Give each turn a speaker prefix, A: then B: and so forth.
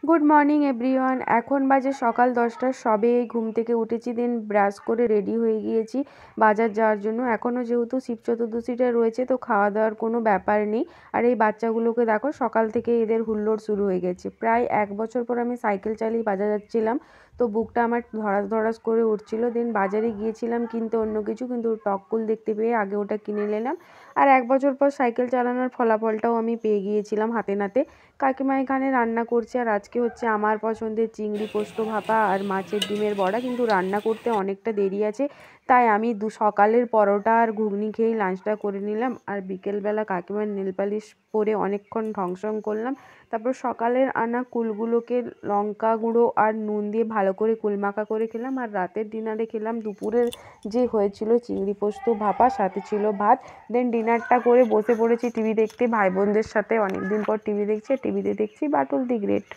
A: Good morning everyone. এখন বাজে সকাল 10টা, সবে ঘুম থেকে উঠেছি, দেন ব্রাশ করে রেডি হয়ে গিয়েছি বাজার যাওয়ার জন্য। এখনও যেহেতু শিব চতুর্দশীটা রয়েছে, তো খাওয়া দাওয়ার কোনো ব্যাপার নেই। আর এই বাচ্চাগুলোকে দেখো, সকাল থেকে এদের হুল্লোড় শুরু হয়ে গেছে। প্রায় 1 বছর পর আমি সাইকেল চালিয়ে বাজার যাচ্ছিলাম, তো বুকটা আমার ধড়াস ধড়াস করে উঠছিল। দেন বাজারে গিয়েছিলাম কিনতে অন্য কিছু, কিন্তু টককুল দেখতে পেয়ে আগে ওটা কিনে নিলাম। আর 1 বছর পর সাইকেল চালানোর ফলাফলটাও আমি পেয়ে গিয়েছিলাম হাতে নাতে। কাকিমা এখানে রান্না করছে, আর আজকে হচ্ছে আমার পছন্দের চিংড়ি পোস্ত ভাপা আর মাছের ডিমের বড়া, কিন্তু রান্না করতে অনেকটা দেরি আছে। তাই আমি সকালের পরোটা আর ঘুগনি খেয়েই লাঞ্চটা করে নিলাম। আর বিকেলবেলা কাকিমার নেলপালিশ পরে অনেকক্ষণ ঢংসং করলাম। তারপর সকালের আনা কুলগুলোকে লঙ্কা গুঁড়ো আর নুন দিয়ে ভালো করে কুলমাখা করে খেলাম। আর রাতের ডিনারে খেলাম দুপুরের যে হয়েছিল চিংড়ি পোস্ত ভাপা, সাথে ছিল ভাত। দেন ডিনারটা করে বসে পড়েছি টিভি দেখতে ভাই বোনদের সাথে। অনেকদিন পর টিভি দেখছি, টিভিতে দেখছি বাটুল দি গ্রেট।